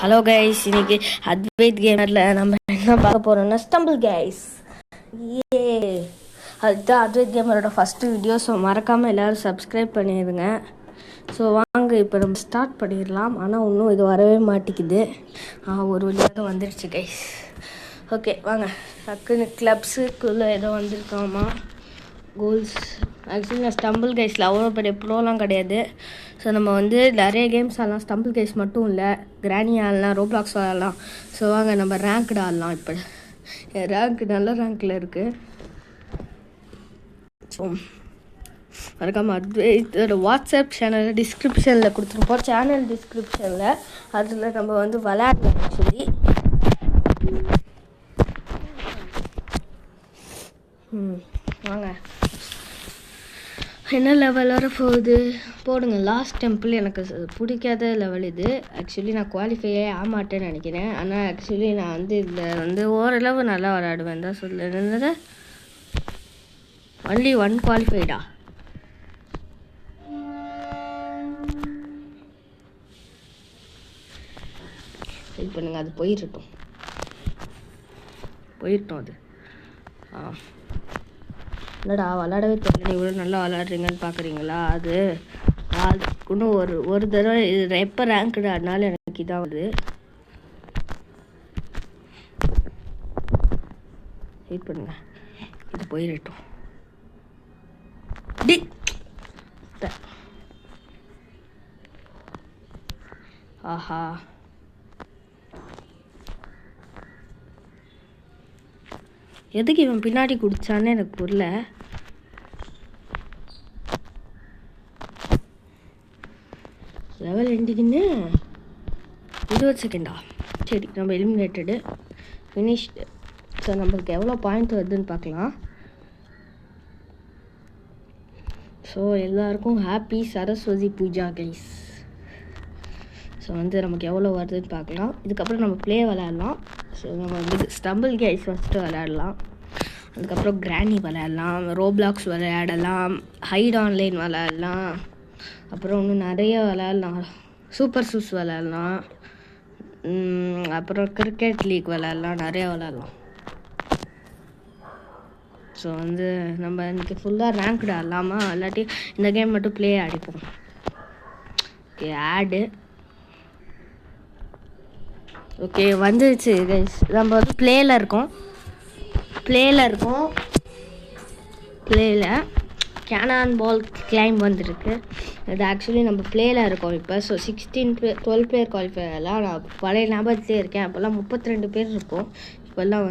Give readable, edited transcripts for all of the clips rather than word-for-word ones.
Hello guys, இன்னைக்கு அத்வைத் கேமரில் நம்ம என்ன பார்க்க போகிறோம்னா ஸ்டம்பிள் கைஸ். ஏ அதுதான் அத்வைத் கேமரோட ஃபஸ்ட்டு வீடியோ. ஸோ மறக்காமல் எல்லோரும் சப்ஸ்கிரைப் பண்ணிடுங்க. ஸோ வாங்க இப்போ நம்ம ஸ்டார்ட் பண்ணிடலாம். ஆனால் இன்னும் இது வரவே மாட்டேங்குது. ஒரு வழியாக வந்துடுச்சு கைஸ். ஓகே வாங்க, டக்குன்னு கிளப்ஸுக்குள்ளே ஏதோ வந்திருக்காமா கோல்ஸ். ஆக்சுவலி நான் ஸ்டம்பிள் கைஸில் அவ்வளோ பெரிய ப்ரோலாம் கிடையாது. ஸோ நம்ம வந்து நிறைய கேம்ஸ் ஆடலாம். ஸ்டம்பிள் கைஸ் மட்டும் இல்லை, கிராணி ஆடலாம், ரோப்ளாக்ஸ் ஆடலாம். ஸோ வாங்க நம்ம ரேங்க்டு ஆடலாம். இப்போ ரேங்க் நல்ல ரேங்க்கில் இருக்குது. ஸோ மறக்காமல் அத்வைத்தோட வாட்ஸ்அப் சேனலில் டிஸ்கிரிப்ஷனில் கொடுத்துருப்போம், சேனல் டிஸ்கிரிப்ஷனில். அதில் நம்ம வந்து விளையாடலாம். ஆக்சுவலி வாங்க, என்ன லெவல் வர போகுது போடுங்க. லாஸ்ட் டெம்பிள் எனக்கு பிடிக்காத லெவல் இது. ஆக்சுவலி நான் குவாலிஃபையே ஆமாட்டேன்னு நினைக்கிறேன். ஆனால் ஆக்சுவலி நான் வந்து இதில் வந்து ஓரளவு நல்லா விளையாடுவேன் தான் சொல்லுறது. ஒன்லி 1 குவாலிஃபைடா? வெயிட் பண்ணுங்க, அது போயிட்டோம் அது. இல்லைடா, விளாடவே தெரியல. இவ்வளோ நல்லா விளாட்றீங்கன்னு பார்க்குறீங்களா? அதுக்குன்னு ஒரு தடவை இது எப்போ ரேங்க்டு அதனால எனக்கு இதான் வருது. வெயிட் பண்ணுங்க, இது போயிடட்டும். ஆஹா, எதுக்கு இவன் பின்னாடி குடிச்சான்னு எனக்கு புரியல. லெவல் எண்டிங்குன்னு 20 செகண்டா? சரி, நம்ம எலிமினேட்டடு, ஃபினிஷ்டு. ஸோ நம்மளுக்கு எவ்வளோ பாயிண்ட் வருதுன்னு பார்க்கலாம். ஸோ எல்லாருக்கும் happy Saraswati Puja guys. So வந்து நமக்கு எவ்வளோ வருதுன்னு பார்க்கலாம். இதுக்கப்புறம் நம்ம ப்ளே விளையாடலாம். ஸோ நம்ம வந்து ஸ்டம்பிள் கைஸ் ஃபஸ்ட்டு விளையாடலாம். அதுக்கப்புறம் கிராணி விளையாடலாம், ரோப்ளாக்ஸ் விளையாடலாம், ஹைட் ஆன்லைன் விளையாடலாம், அப்புறம் இன்னும் நிறைய விளையாடலாம். சூப்பர் சூஸ் விளையாடலாம், அப்புறம் கிரிக்கெட் லீக் விளையாடலாம், நிறையா விளையாடலாம். ஸோ வந்து நம்ம இன்றைக்கி ஃபுல்லாக ரேங்க்டு ஆடலாமா, இல்லாட்டி இந்த கேம் மட்டும் ப்ளே ஆடிப்போம். ஓகே, ஆடு. ஓகே வந்துடுச்சு கைஸ். நம்ம வந்து பிளேயில் இருக்கோம். பிளேயில் கேனான் பால் கிளைம் வந்துருக்கு. இது ஆக்சுவலி நம்ம பிளேயில் இருக்கோம் இப்போ. ஸோ 12 பேர் குவாலிஃபையர்லாம் நான் பழைய ஞாபகத்திலே இருக்கேன். அப்போல்லாம் 32 பேர் இருக்கும். இப்போல்லாம்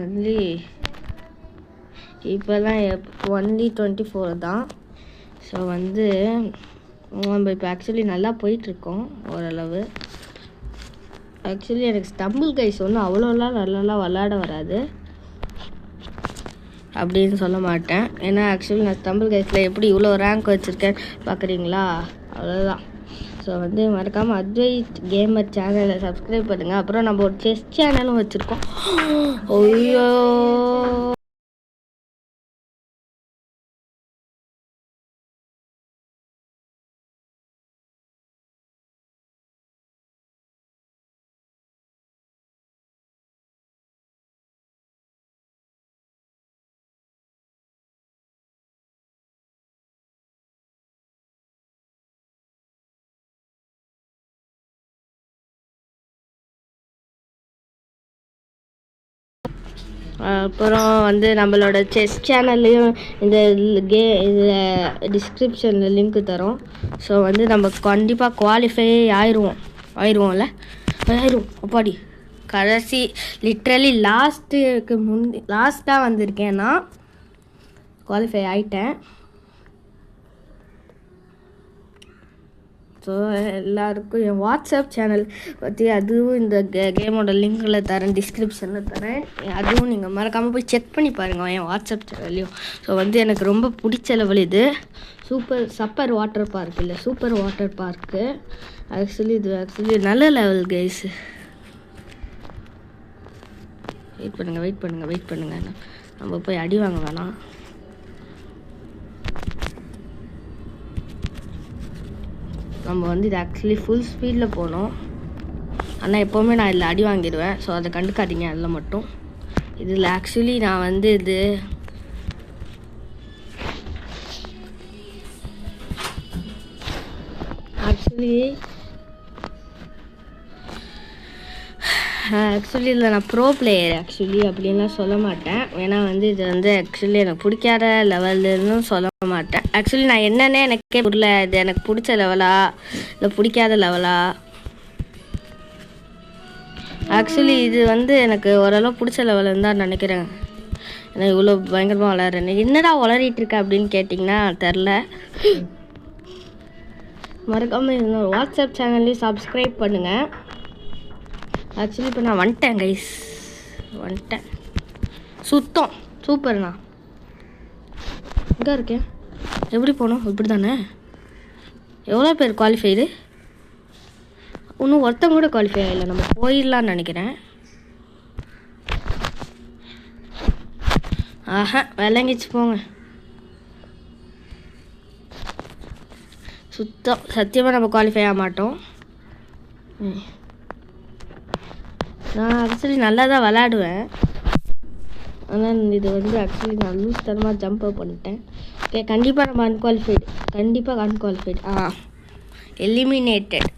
ஒன்லி 24 தான். ஸோ வந்து நம்ம இப்போ ஆக்சுவலி நல்லா போயிட்டுருக்கோம் ஓரளவு. ஆக்சுவலி எனக்கு ஸ்டம்பிள் கைஸ் ஒன்றும் அவ்வளோலாம் நல்லா விளையாட வராது அப்படின்னு சொல்ல மாட்டேன். ஏன்னா ஆக்சுவலி நான் ஸ்டம்பிள் கைஸில் எப்படி இவ்வளோ ரேங்க் வச்சுருக்கேன் பார்க்குறீங்களா? அவ்வளோதான். ஸோ வந்து மறக்காமல் அத்வைத் கேமர் சேனலை சப்ஸ்கிரைப் பண்ணுங்கள். அப்புறம் நம்ம ஒரு செஸ் சேனலும் வச்சுருக்கோம். ஐயோ, அப்புறம் வந்து நம்மளோட செஸ் சேனல்லையும் இதில் டிஸ்கிரிப்ஷனில் லிங்க் தரோம். ஸோ வந்து நம்ம கண்டிப்பாக குவாலிஃபை ஆயிடுவோம்ல. அப்பாடி, கடைசி லிட்ரலி லாஸ்ட்டாக வந்திருக்கேன்னா குவாலிஃபை ஆகிட்டேன். ஸோ எல்லாருக்கும் என் வாட்ஸ்அப் சேனல் பற்றி அதுவும் இந்த கேமோட லிங்கில் தரேன், டிஸ்கிரிப்ஷனில் தரேன். அதுவும் நீங்கள் மறக்காமல் போய் செக் பண்ணி பாருங்கள் என் வாட்ஸ்அப் சேனல்லையும். ஸோ வந்து எனக்கு ரொம்ப பிடிச்ச லெவல் இது. Super water park. இது ஆக்சுவலி நல்ல லெவல் கைஸ். வெயிட் பண்ணுங்கள். நம்ம போய் அடி வாங்க வேணாம். நம்ம வந்து இது ஆக்சுவலி ஃபுல் ஸ்பீடில் போனோம். ஆனால் எப்போவுமே நான் இதில் அடி வாங்கிடுவேன். ஸோ அதை கண்டுக்காதீங்க அதில் மட்டும். இதில் ஆக்சுவலி நான் வந்து இது ஆக்சுவலி இதில் நான் ப்ரோ பிளேயர் அப்படின்லாம் சொல்ல மாட்டேன். ஏன்னா வந்து இது வந்து ஆக்சுவலி எனக்கு பிடிக்காத லெவல்னு சொல்ல மாட்டேன். ஆக்சுவலி நான் என்னன்னே எனக்கே புரியல, இது எனக்கு பிடிச்ச லெவலா இல்லை பிடிக்காத லெவலா. ஆக்சுவலி இது வந்து எனக்கு ஓரளவு பிடிச்ச லெவலுன்னு தான் நினைக்கிறேன். எனக்கு இவ்வளோ பயங்கரமாக விளாட்றேன். என்னடா வளரிட்டு இருக்க அப்படின்னு கேட்டிங்கன்னா தெரில. மறக்காமல் இன்னொரு வாட்ஸ்அப் சேனல்லையும் சப்ஸ்கிரைப் பண்ணுங்கள். ஆக்சுவலி இப்போ நான் வந்துட்டேன் கைஸ், வந்துட்டேன். சுத்தம் சூப்பர்ண்ணா. எங்கே இருக்கேன்? எப்படி போகணும்? இப்படி தானே? எவ்வளோ பேர் குவாலிஃபைடு? இன்னும் ஒருத்தங்க கூட குவாலிஃபை ஆகலை. நம்ம போயிடலான்னு நினைக்கிறேன். ஆஹா விளங்கிச்சு போங்க. சுத்தம் சத்தியமாக நம்ம குவாலிஃபை ஆக மாட்டோம். நான் ஆக்சுவலி நல்லா தான் விளாடுவேன். ஆனால் இது வந்து ஆக்சுவலி நான் லூஸ் தரமாக ஜம்ப் பண்ணிட்டேன். ஓகே கண்டிப்பாக நம்ம அன்குவாலிஃபைடு, கண்டிப்பாக அன்குவாலிஃபைடு. எலிமினேட்டட்.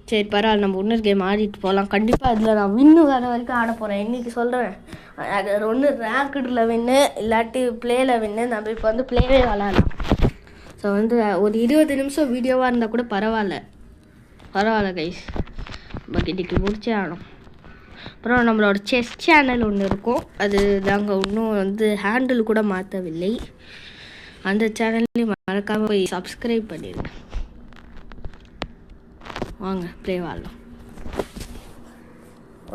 சரி பரவாயில்ல, நம்ம இன்னொரு கேம் ஆடிட்டு போகலாம். கண்டிப்பாக அதில் நான் வின்னு வர வரைக்கும் ஆட போகிறேன். இன்றைக்கி சொல்கிறேன், அது ஒன்று ரேங்க்டில் வின்னு இல்லாட்டி ப்ளேயில் வின்னு. நம்ம இப்போ வந்து ப்ளேவே விளாட்லாம். ஸோ வந்து ஒரு 20 நிமிஷம் வீடியோவாக இருந்தால் கூட பரவாயில்ல கைஸ். பட் இன்றைக்கி முடிச்சே ஆகணும். அப்புறம் நம்மளோட செஸ் சேனல் ஒன்று இருக்கும், அது நாங்கள் இன்னும் வந்து ஹேண்டில் கூட மாற்றவில்லை. அந்த சேனல்லையும் மறக்காமல் போய் சப்ஸ்கிரைப் பண்ணிடுங்க. வாங்க ப்ளே வாழலாம்.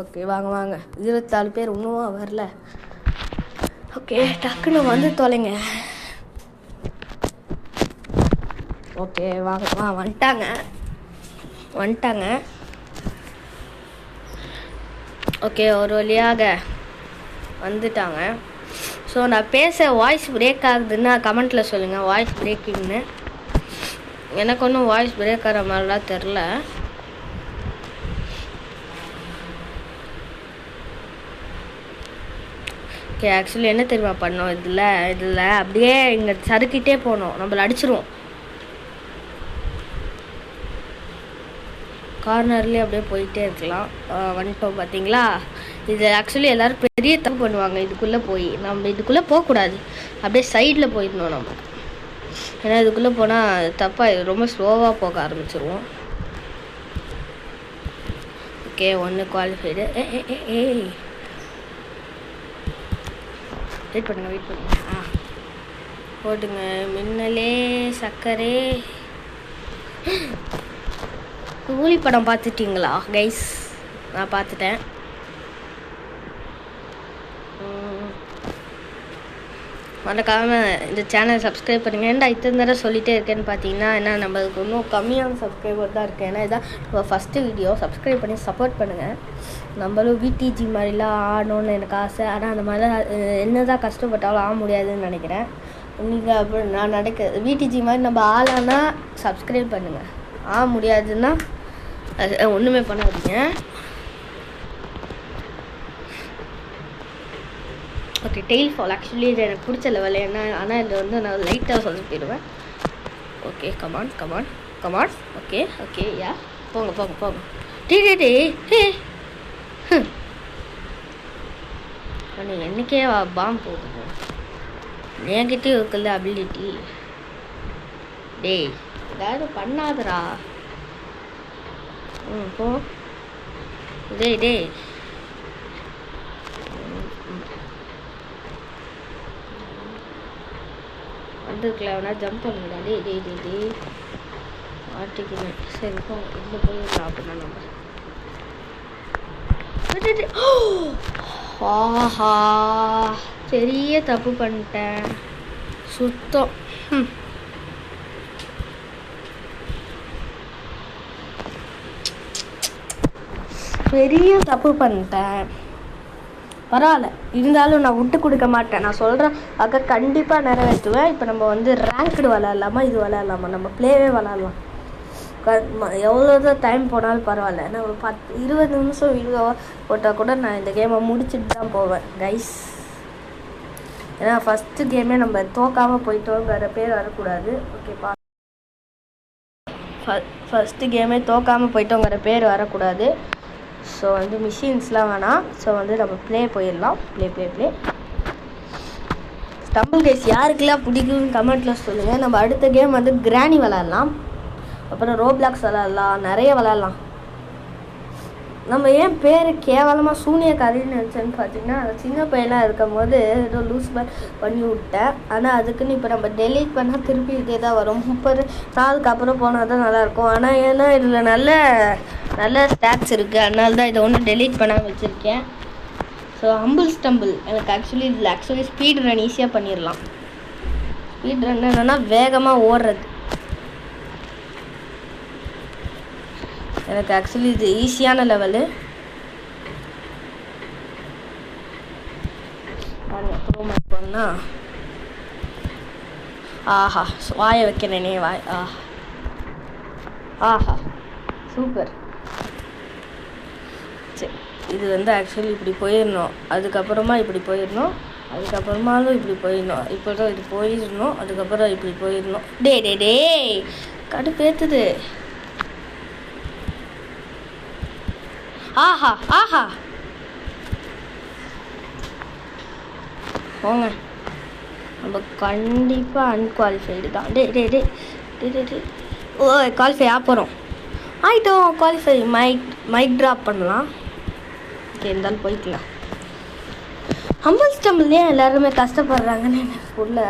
ஓகே வாங்க 24 பேர் இன்னும் வரல. ஓகே டக்குன்னு வந்து தொலைங்க. ஓகே வாங்க வந்துட்டாங்க. ஓகே ஒரு வழியாக வந்துட்டாங்க. ஸோ நான் பேச வாய்ஸ் பிரேக் ஆகுதுன்னா கமெண்ட்டில் சொல்லுங்கள், வாய்ஸ் பிரேக்கிங்னு. எனக்கு ஒன்றும் வாய்ஸ் பிரேக் ஆகிற மாதிரிலாம் தெரில. ஓகே ஆக்சுவலி என்ன தெரியுமா பண்ணோம், இதில் அப்படியே இங்கே சறுக்கிட்டே போனோம், நம்மளை அடிச்சிருவோம். கார்னர்லேயே அப்படியே போயிட்டே இருக்கலாம். வந்துட்டோம் பார்த்தீங்களா. இது ஆக்சுவலி எல்லோரும் பெரிய தப்பு பண்ணுவாங்க. இதுக்குள்ளே போய் நம்ம இதுக்குள்ளே போகக்கூடாது, அப்படியே சைடில் போயிடணும் நம்ம. ஏன்னா இதுக்குள்ளே போனால் தப்பாக ரொம்ப ஸ்லோவாக போக ஆரம்பிச்சிருவோம். ஓகே ஒன்று குவாலிஃபைடு. வெயிட் பண்ணுங்க. போட்டுங்க மின்னலே சக்கரே. கூலி படம் பார்த்துட்டிங்களா கைஸ்? நான் பார்த்துட்டேன். மறக்காமல் இந்த சேனலை சப்ஸ்கிரைப் பண்ணுங்கள். ஏன்டா இத்தனை தடவை சொல்லிகிட்டே இருக்கேன்னு பார்த்தீங்கன்னா, ஏன்னா நம்மளுக்கு இன்னும் கம்மியான சப்ஸ்கிரைபர் தான் இருக்குது. ஏன்னா இதான் இப்போ ஃபஸ்ட்டு வீடியோ. சப்ஸ்கிரைப் பண்ணி சப்போர்ட் பண்ணுங்கள். நம்மளும் விடிஜி மாதிரிலாம் ஆடணும்னு எனக்கு ஆசை. ஆனால் அந்த மாதிரிலாம் என்ன தான் கஷ்டப்பட்டாலும் ஆக முடியாதுன்னு நினைக்கிறேன். நீங்கள் அப்படி நான் விடிஜி மாதிரி நம்ம ஆளானா சப்ஸ்கிரைப் பண்ணுங்கள். ஆக முடியாதுன்னா ஒன்றுமே பண்ணாதீங்க. ஓகே டெய்ல் ஃபால் ஆக்சுவலி இது எனக்கு பிடிச்ச லெவல். ஏன்னா ஆனால் இதில் வந்து நான் லைட்டாக சொல்லி போயிடுவேன். Okay come on. ஓகே யா போங்க. டே நீங்கள் என்றைக்கே பாம்பு போகுது என்கிட்டே இருக்குல்ல அபிலிட்டி. டேய் ஏதாவது பண்ணாதரா. போ டேய் வந்துருக்கல வேணா ஜம்ப் பண்ணுடா. டேய் ஆட்டிக்கணும். சரி போ இதில் போயிடலாம். அப்படின்னா நம்ம ஆஹா பெரிய தப்பு பண்ணிட்டேன் சுத்தம். பெரிய தப்பு பண்ணிட்டேன். பரவாயில்ல, இருந்தாலும் நான் விட்டு கொடுக்க மாட்டேன். நான் சொல்கிறேன் அக்கா கண்டிப்பாக நிறைவேற்றுவேன். இப்போ நம்ம வந்து ரேங்க்டு விளாட்லாமா இது விளாட்லாமா? நம்ம ப்ளேவே விளாட்லாம். எவ்வளோ தான் டைம் போனாலும் பரவாயில்ல. நான் ஒரு 20 நிமிஷம் வீடியோ போட்டால் கூட நான் இந்த கேமை முடிச்சுட்டு தான் போவேன் கைஸ். ஏன்னா ஃபஸ்ட்டு கேமே நம்ம தோக்காமல் போயிட்டோங்கிற பேர் வரக்கூடாது. ஓகேப்பா, ஃபஸ்ட்டு கேமே தோக்காமல் போயிட்டோங்கிற பேர் வரக்கூடாது. ஸோ வந்து மிஷின்ஸ்லாம் வேணாம். ஸோ வந்து நம்ம போயிடலாம். ப்ளே ஸ்டம்பிள் கேஸ் யாருக்கெல்லாம் பிடிக்கும்னு கமெண்ட்டில் சொல்லுங்கள். நம்ம அடுத்த கேம் வந்து கிராணி விளாட்லாம், அப்புறம் ரோப்ளாக்ஸ் விளாட்லாம், நிறைய விளாட்லாம். நம்ம ஏன் பேர் கேவலமாக சூனியக்காரின்னு நினச்சேன்னு பார்த்தீங்கன்னா, சின்ன பையனாக இருக்கும் போது ஏதோ லூஸ் பண்ணி விட்டேன். ஆனால் அதுக்குன்னு இப்போ நம்ம டெலீட் பண்ணால் திருப்பி இதே தான் வரும். 30 நாளுக்கு அப்புறம் போனால் தான் நல்லாயிருக்கும். ஆனால் ஏன்னா இதில் நல்ல ஸ்டாட்ஸ் இருக்குது, அதனால தான் இதை ஒன்றும் டெலீட் பண்ணாமல் வச்சுருக்கேன். ஸோ ஹம்பிள் ஸ்டம்பிள் எனக்கு இதில் ஸ்பீட் ரன் ஈஸியாக பண்ணிடலாம். ஸ்பீட் ரன் என்னென்னா வேகமாக ஓடுறது. எனக்கு இது ஈஸியான லெவலு. போனா ஆஹா வாய வைக்கிறேனே ஆஹா சூப்பர். சரி, இது வந்து இப்படி போயிடணும், அதுக்கப்புறமா இப்படி போயிடணும், அதுக்கப்புறமாலும் இப்படி போயிடணும், இப்போ தான் இது போயிடணும், அதுக்கப்புறம் இப்படி போயிடணும். டே கடுப்பேத்துது. ஆஹா போங்க, நம்ம கண்டிப்பாக அன்குவாலிஃபைடு தான். டே ஓ குவாலிஃபை போகிறோம். ஆகிட்டோம் குவாலிஃபை. மைக் ட்ராப் பண்ணலாம். ஓகே, இருந்தாலும் போய்க்கலாம். ஹம்பிள் ஸ்டம்பிள் ஏன் எல்லாருமே கஷ்டப்படுறாங்கன்னு எனக்கு புரியல.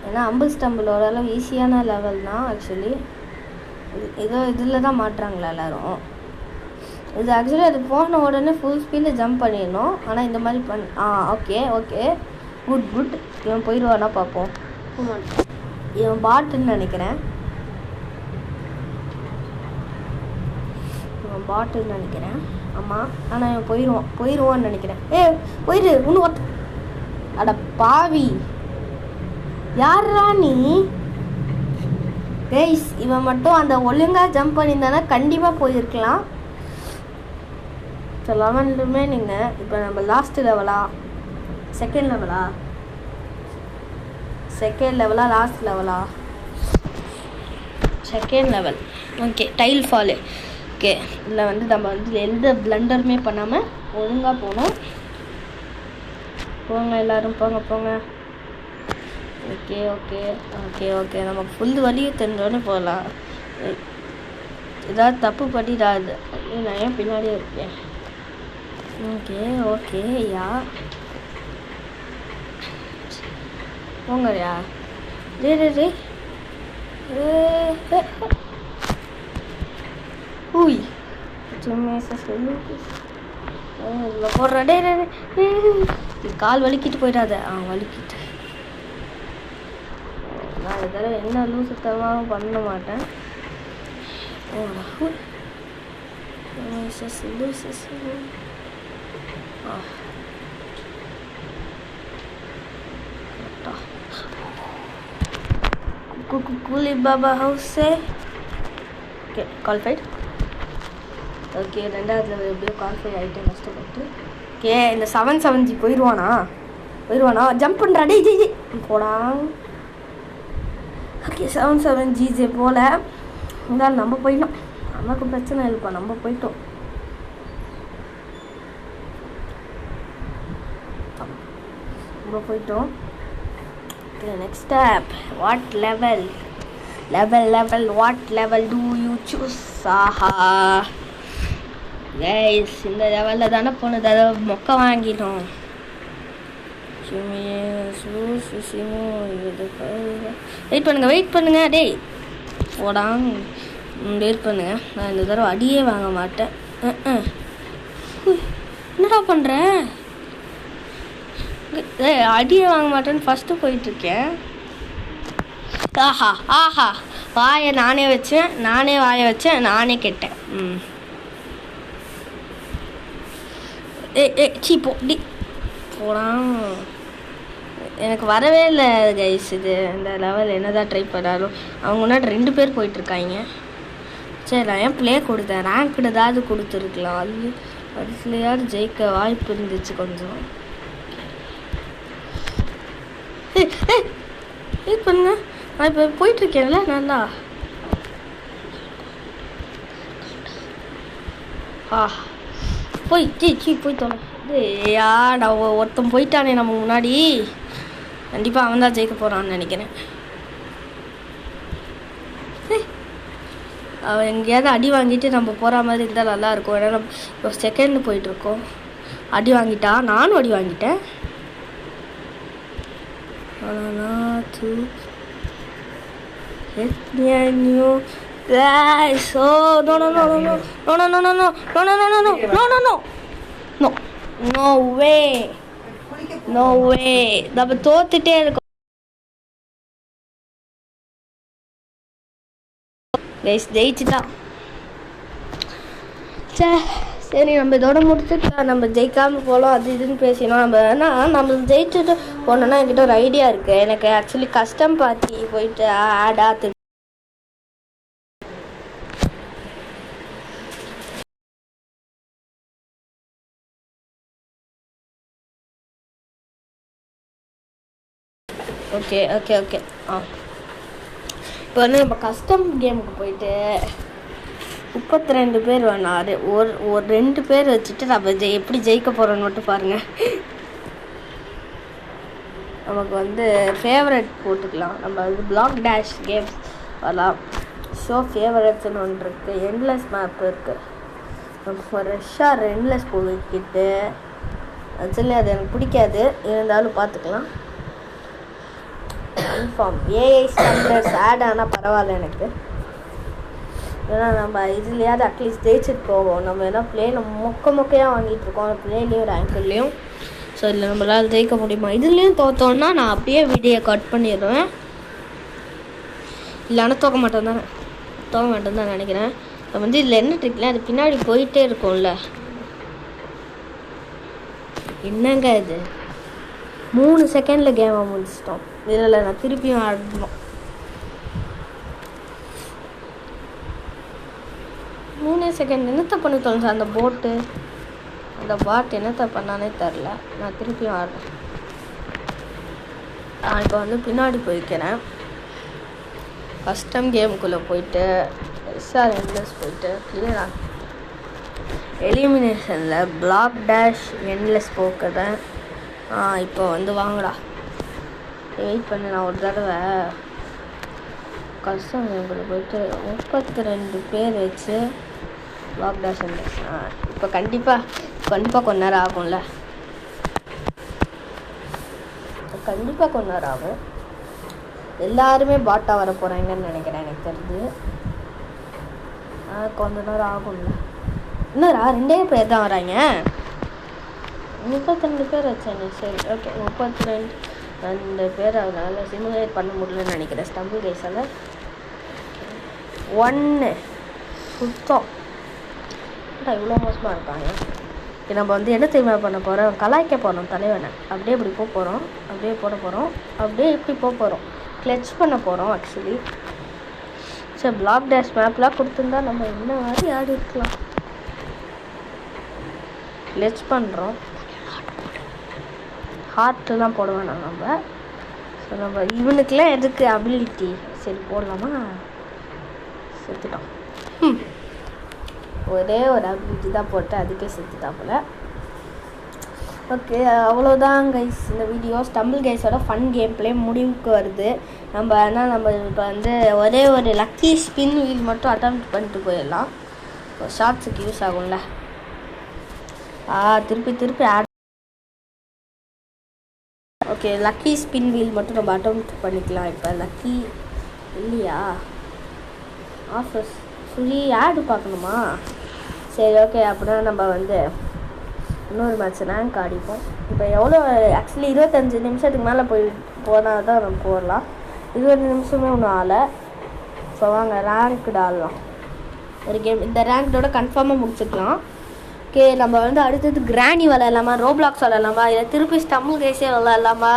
ஏன்னா ஹம்பிள் ஸ்டம்பிள் ஓரளவு ஈஸியான லெவல் தான். ஆக்சுவலி இதில் தான் மாட்டுறாங்களா எல்லோரும். இது அது போன உடனே ஃபுல் ஸ்பீடில் ஜம்ப் பண்ணிடணும். ஆனால் இந்த மாதிரி ஓகே குட். இவன் போயிடுவானா பார்ப்போம். இவன் பாட்டுன்னு நினைக்கிறேன். ஆமாம், ஆனால் இவன் போயிடுவான்னு நினைக்கிறேன். போயிடு இன்னும் அட பாவி, யாரா நீ? கைஸ், இவன் மட்டும் அந்த ஒழுங்காக ஜம்ப் பண்ணியிருந்தானா கண்டிப்பாக போயிருக்கலாம். ஸோ 11லுமே நீங்கள் இப்போ நம்ம லாஸ்ட்டு லெவலா second level okay, tile fall. Okay, இதில் வந்து நம்ம வந்து எந்த பிளண்டருமே பண்ணாமல் ஒழுங்காக போகணும். போங்க எல்லோரும் போங்க. ஓகே நமக்கு ஃபுல் வழியை தெரிஞ்சோடனே போகலாம். ஏதாவது தப்பு பண்ணிடாது. நான் ஏன் பின்னாடியே இருக்கேன். Okay yeah போங்கயா. டே ஊய் போடுற. டே கால் வலிக்கிட்டு போயிடாத. வலிக்கிட்டு நான் இதெல்லாம் என்ன லூசுத்தமாக பண்ண மாட்டேன். கூலி Baba house. Okay, qualified. Okay, ரெண்டாவது எப்படியோ குவாலிஃபை ஆகிட்டேன் கஷ்டப்பட்டு. ஓகே, இந்த 770 போயிடுவானா? ஜம்ப் பண்ணுறா. டே ஜி போடா. ஓகே, 77 ஜிஜே போல. இருந்தாலும் நம்ம போயிட்டோம். நமக்கு பிரச்சனை இல்லைப்பா, நம்ம போயிட்டோம். Next step, what level what level do you choose? Guys, இந்த லெவலில் தானே போனது, அதை மொக்க வாங்கிட்டோம். வெயிட் பண்ணுங்க டேய் போடாங்க. வெயிட் பண்ணுங்க, நான் இந்த தடவை அடியே வாங்க மாட்டேன். என்னடா பண்ணுற? அடியே வாங்க மாட்டேன்னு ஃபஸ்ட்டு போயிட்டுருக்கேன். ஆஹா வாயை நானே வச்சேன், நானே கெட்டேன். சீ போடாம். எனக்கு வரவே இல்லை கைஸ். இது இந்த லெவல் என்னதான் ட்ரை பண்ணாலும் அவங்க முன்னாடி 2 பேர் போயிட்டுருக்காங்க. சரி நான் ஏன் ப்ளே கொடுத்தேன், ரேங்க்டு ஏதாவது கொடுத்துருக்கலாம். அதுலையாவது ஜெயிக்க வாய்ப்பு இருந்துச்சு கொஞ்சம். வெயிட் பண்ணுங்க, நான் இப்போ போயிட்டுருக்கேன்ல நல்லா. போய் போய் தோணு ஏயா நான் ஒருத்தன் போயிட்டானே நம்ம முன்னாடி. கண்டிப்பாக அவன் தான் ஜெயிக்க போகிறான்னு நினைக்கிறேன். அவன் எங்கேயாவது அடி வாங்கிட்டு நம்ம போகிற மாதிரி இருந்தால் நல்லாயிருக்கும். ஏன்னா நம்ம இப்போ செகண்ட் போயிட்டுருக்கோம். அடி வாங்கிட்டா, நானும் அடி வாங்கிட்டேன். நம்ம தோத்துட்டே இருக்கோம். ஜெயிச்சுட்டான். சரி நம்ம இதோட முடிச்சுட்டா, நம்ம ஜெயிக்காமல் போகலாம் அது இதுன்னு பேசினோம். நம்ம ஏன்னா நம்ம ஜெயிச்சுட்டு போனோன்னா என்கிட்ட ஒரு ஐடியா இருக்குது. எனக்கு ஆக்சுவலி கஸ்டம் பார்ட்டி போயிட்டு ஆடாக ஓகே ஓகே ஓகே இப்போ வந்து நம்ம கஸ்டம் கேமுக்கு போயிட்டு 32 பேர் வேணாம், ஒரு 2 பேர் வச்சுட்டு நம்ம எப்படி ஜெயிக்க போகிறோன்னு மட்டும் பாருங்கள். நமக்கு வந்து ஃபேவரட் போட்டுக்கலாம். நம்ம வந்து பிளாக் டேஷ் கேம்ஸ் வரலாம். ஷோ ஃபேவரட்ஸ்னு ஒன்று இருக்குது. எண்ட்லெஸ் மேப் இருக்குது. நம்ம ரெஷ்ஷாக எண்ட்லெஸ் போய்கிட்டு ஆக்சுவலி அது எனக்கு பிடிக்காது, இருந்தாலும் பார்த்துக்கலாம். கன்ஃபார்ம் ஏஐ ஸ்டம்ப்ளர்ஸ் ஆட் ஆனால் பரவாயில்ல எனக்கு. ஏன்னா நம்ம இதுலையாவது அட்லீஸ்ட் ஜெயிச்சுட்டு போவோம். நம்ம ஏன்னா பிளேனை மொக்கையாக வாங்கிட்டுருக்கோம், பிளேலையும் ரேங்க்லேயும். ஸோ இதில் நம்மளால் ஜெயிக்க முடியுமா? இதுலேயும் தோற்றோன்னா நான் அப்படியே வீடியோ கட் பண்ணிடுவேன். இல்லைன்னா தோக்க மாட்டேன் தான் நினைக்கிறேன். நம்ம வந்து இதில் என்ன ட்ரிக்ல அது பின்னாடி போயிட்டே இருக்கும்ல. என்னங்க இது 3 செகண்டில் கேமை முடிச்சிட்டோம். இதில் நான் திருப்பியும் ஆடணும். 3 செகண்ட் என்னத்தை பண்ணி தோணுச்சு அந்த பாட் என்னத்தை பண்ணானே தெரில. நான் திருப்பியும் ஆடுறேன். நான் இப்போ வந்து பின்னாடி போய்க்கிறேன். கஸ்டம் கேமுக்குள்ளே போயிட்டு எஸ்ஆர் எண்ட்லெஸ் போயிட்டு கிளியராக எலிமினேஷனில் பிளாக் டேஷ் எண்ட்லெஸ் போக்குறேன். இப்போ வந்து வாங்கடா, வெயிட் பண்ணு. நான் ஒரு தடவை கஸ்டம் கேமுக்குள்ளே போயிட்டு 32 பேர் வச்சு பிளாக் டேஷ் எண்ட்லெஸ். இப்போ கண்டிப்பாக கொஞ்ச நேரம் ஆகும்ல. கண்டிப்பாக கொஞ்ச நேரம் ஆகும். எல்லாருமே பாட்டாக வர போகிறாங்கன்னு நினைக்கிறேன். எனக்கு தெரிஞ்சு கொஞ்ச நேரம் ஆகும்ல. இன்னும் 2 பேர் தான் வராங்க. 32 பேர் வச்சாங்க. சரி ஓகே 32 பேர். அதனால் சிமுலேட் பண்ண முடியலன்னு நினைக்கிறேன் ஸ்டம்பிள் கேஸால். 1 சுத்தம் இவ்வளோ மோசமாக இருக்காங்க. நம்ம வந்து என்ன தெரியுமா பண்ண போகிறோம், கலாய்க்க போகிறோம் தலைவனை. அப்படியே இப்படி போகிறோம், அப்படியே போட போகிறோம், அப்படியே இப்படி போகிறோம், கிளச் பண்ண போகிறோம் ஆக்சுவலி. சரி பிளாக் டேஷ் மேப்லாம் கொடுத்துருந்தா நம்ம என்ன மாதிரி ஆடி இருக்கலாம். கிளச் பண்ணுறோம், ஹார்ட்லாம் போட வேணாம் நம்ம. ஸோ நம்ம இவனுக்குலாம் எதுக்கு அபிலிட்டி, சரி போடலாமா? செத்துட்டோம். ஒரே ஒரு அபிலிட்டி தான் போட்டு அதுக்கே செத்துட்டா போல். ஓகே அவ்வளோதான் கைஸ் இந்த வீடியோ. ஸ்டம்பிள் கைஸோட ஃபன் கேம் பிளே முடிவுக்கு வருது. நம்ம ஆனால் நம்ம இப்போ வந்து ஒரே ஒரு லக்கி ஸ்பின் வீல் மட்டும் அட்டெம்ப்ட் பண்ணிட்டு போயிடலாம். ஷார்ட்ஸுக்கு யூஸ் ஆகும்ல. திருப்பி ஆட். ஓகே லக்கி ஸ்பின் வீல் மட்டும் நம்ம அட்டெம்ப்ட் பண்ணிக்கலாம். இப்போ லக்கி இல்லையா ஆஃபர்ஸ் ஃப்ரீ ஆடு பார்க்கணுமா? சரி ஓகே அப்படின்னா நம்ம வந்து இன்னொரு மேட்ச் ரேங்க் ஆடிப்போம். இப்போ எவ்வளோ ஆக்சுவலி 25 நிமிஷத்துக்கு மேலே போனால் தான் நம்ம போடலாம். 20 நிமிஷமே ஒன்றும் ஆகலை. ஸோ வாங்க ரேங்க்டு ஆடலாம் ஒரு கேம். இந்த ரேங்க்டோட கன்ஃபார்மாக முடிச்சுக்கலாம். ஓகே நம்ம வந்து அடுத்தது கிராணி விளையாடலாமா, ரோப்ளாக்ஸ் விளையாடலாமா, இல்லை திருப்பி ஸ்டம்பிள் கேஸே விளையாடலாமா,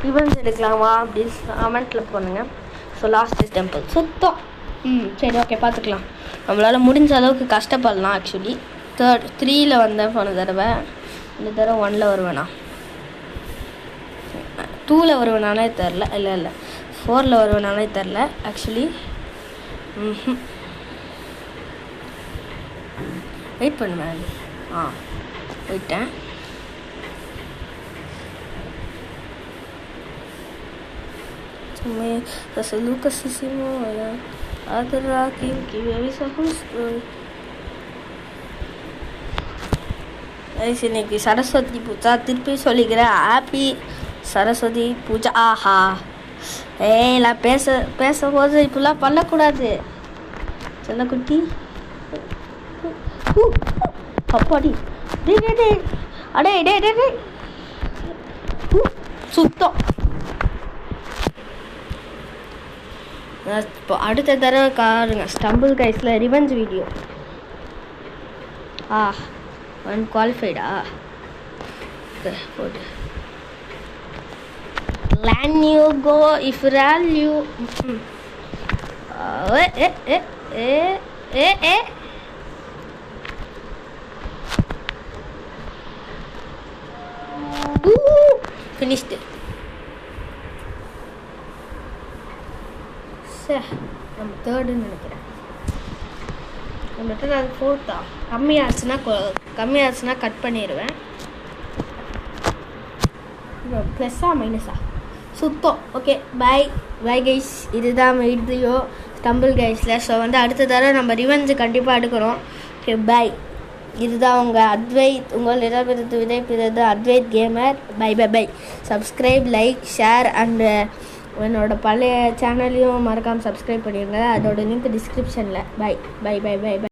ஈவெண்ட்ஸ் எடுக்கலாமா அப்படின்னு கமெண்ட்டில் பண்ணுங்கள். ஸோ லாஸ்ட் டெம்பிள் சுத்தம் சரி ஓகே பார்த்துக்கலாம். நம்மளால் முடிஞ்ச அளவுக்கு கஷ்டப்படலாம். ஆக்சுவலி 3ல் வந்தேன் போன தடவை. இந்த தடவை 1ல் வருவேண்ணா, 2ல் வருவேனாலே தெரில. இல்லை 4ல் வருவேனாலே தெரில ஆக்சுவலி. வெயிட் பண்ணுவேன். போயிட்டேன். இன்னைக்கு சரஸ்வதி பூஜா. திருப்பி சொல்லிக்கிறேன், ஹாப்பி சரஸ்வதி பூஜா. ஆஹா எல்லாம் பேசும்போது இப்படிலாம் பண்ணக்கூடாது செல்லக்குட்டி. அப்பாடி அடே சுத்தம். இப்போ அடுத்த தடவை காருங்க ஸ்டம்பிள் கைஸில் ரிவெஞ்ச் வீடியோ. ஒன் குவாலிஃபைடா போட்டு லேன் யூ கோ இஃப் ரால் யூ. ஃபினிஷ்டு. நம்ம 3ர்டுன்னு நினைக்கிறேன். நம்மகிட்ட அது 4த்தா. கம்மியாச்சுன்னா கட் பண்ணிடுவேன். ப்ளஸ்ஸா மைனஸா சுத்தம். Okay bye guys. இதுதான் வீடியோ ஸ்டம்பிள் கைஸில். ஸோ அடுத்த தடவை நம்ம ரிவெஞ்சு கண்டிப்பாக எடுக்கிறோம். Okay bye. இதுதான் உங்கள் அத்வைத். உங்களிடமிருந்து விடைபெறுவது Advait gamer. Bye. Subscribe, like, share and என்னோடய பழைய சேனலையும் மறக்காமல் சப்ஸ்கிரைப் பண்ணிடுங்க. அதோட லிங்க் டிஸ்கிரிப்ஷனில். பை.